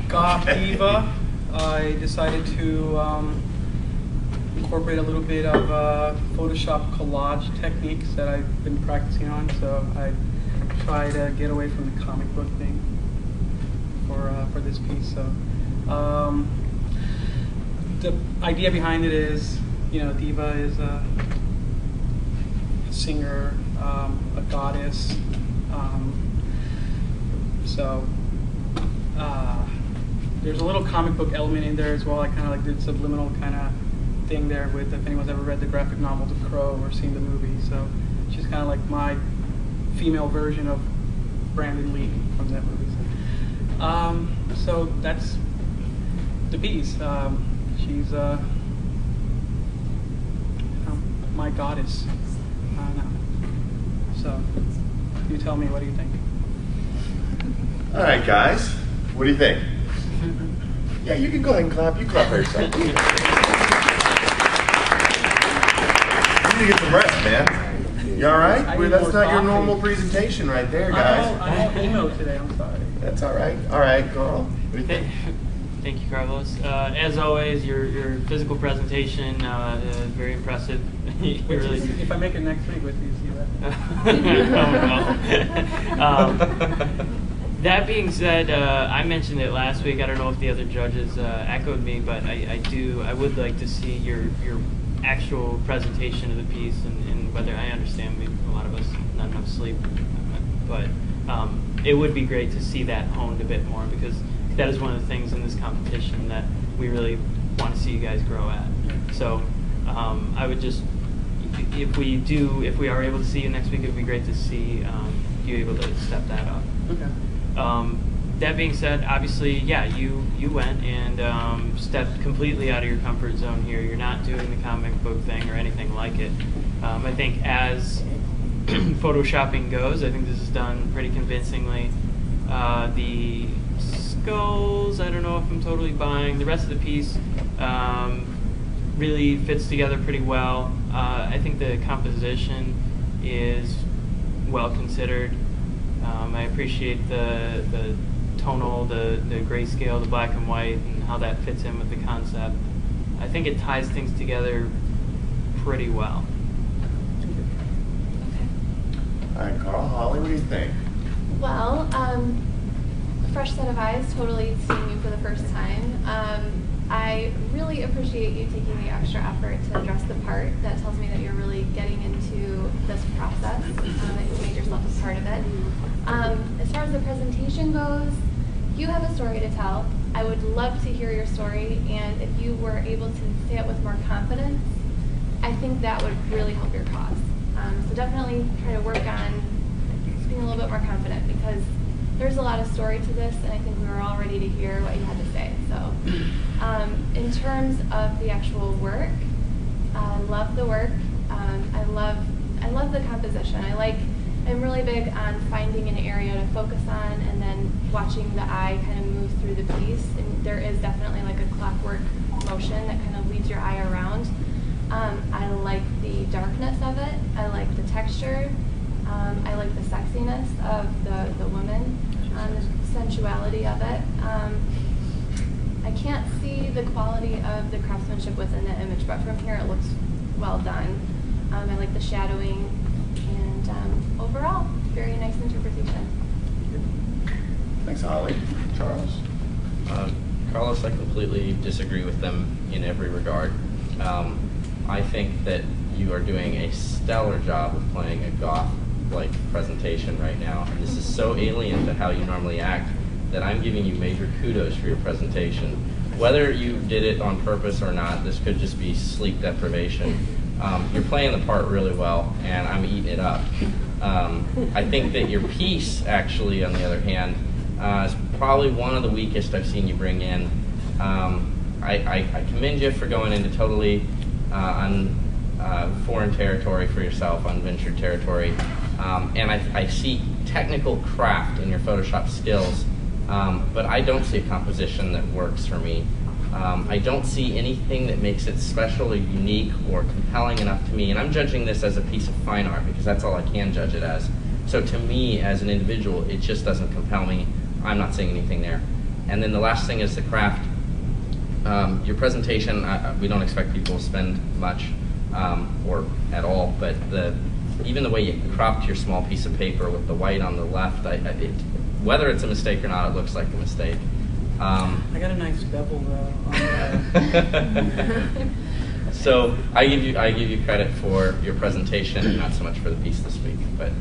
Goth Diva, I decided to incorporate a little bit of Photoshop collage techniques that I've been practicing on. So I try to get away from the comic book thing for this piece. So the idea behind it is, Diva is a singer, a goddess. There's a little comic book element in there as well. I kind of like did subliminal kind of thing there with, if anyone's ever read the graphic novel The Crow or seen the movie. So she's kind of like my female version of Brandon Lee from that movie. So that's the piece. She's my goddess. So you tell me, what do you think? All right, guys, what do you think? Yeah, you can go ahead and clap. You clap for yourself. You need to get some rest, man. You all right? That's not your normal presentation right there, guys. I'm all emo today. I'm sorry. That's all right. All right, Carl. What do you think? Thank you, Carlos. As always, your physical presentation is very impressive. Really... If I make it next week with you, see that? That being said, I mentioned it last week. I don't know if the other judges echoed me, but I would like to see your actual presentation of the piece, and whether I understand, maybe a lot of us not enough sleep, but it would be great to see that honed a bit more, because that is one of the things in this competition that we really want to see you guys grow at. So I would just, if we are able to see you next week, it would be great to see you able to step that up. Okay. That being said, obviously, yeah, you went and stepped completely out of your comfort zone here. You're not doing the comic book thing or anything like it. I think as photoshopping goes, I think this is done pretty convincingly. The skulls, I don't know if I'm totally buying. The rest of the piece really fits together pretty well. I think the composition is well considered. I appreciate the tonal, the grayscale, the black and white, and how that fits in with the concept. I think it ties things together pretty well. Okay. All right, Carl, Holly, what do you think? Well, a fresh set of eyes, totally seeing you for the first time. I really appreciate you taking the extra effort to dress the part. That tells me that you're really getting into this process, that you made yourself a part of it. As far as the presentation goes, you have a story to tell. I would love to hear your story, and if you were able to say it with more confidence, I think that would really help your cause. So definitely try to work on just being a little bit more confident, because there's a lot of story to this, and I think we were all ready to hear what you had to say. So in terms of the actual work, I love the work. I love the composition. I'm really big on finding an area to focus on and then watching the eye kind of move through the piece. And there is definitely like a clockwork motion that kind of leads your eye around. I like the darkness of it. I like the texture. I like the sexiness of the woman, the sensuality of it. I can't see the quality of the craftsmanship within the image, but from here it looks well done. I like the shadowing, and overall, very nice interpretation. Thanks, Holly. Charles? Carlos, I completely disagree with them in every regard. I think that you are doing a stellar job of playing a goth-like presentation right now. And this is so alien to how you normally act that I'm giving you major kudos for your presentation. Whether you did it on purpose or not, this could just be sleep deprivation. You're playing the part really well, and I'm eating it up. I think that your piece, actually, on the other hand, is probably one of the weakest I've seen you bring in. I commend you for going into totally foreign territory for yourself, unventured territory. And I see technical craft in your Photoshop skills, but I don't see a composition that works for me. I don't see anything that makes it special or unique or compelling enough to me, and I'm judging this as a piece of fine art because that's all I can judge it as. So to me, as an individual, it just doesn't compel me. I'm not seeing anything there. And then the last thing is the craft. Your presentation, we don't expect people to spend much or at all, but even the way you cropped your small piece of paper with the white on the left, whether it's a mistake or not, it looks like a mistake. I got a nice bevel though. So I give you credit for your presentation, and not so much for the piece this week, but.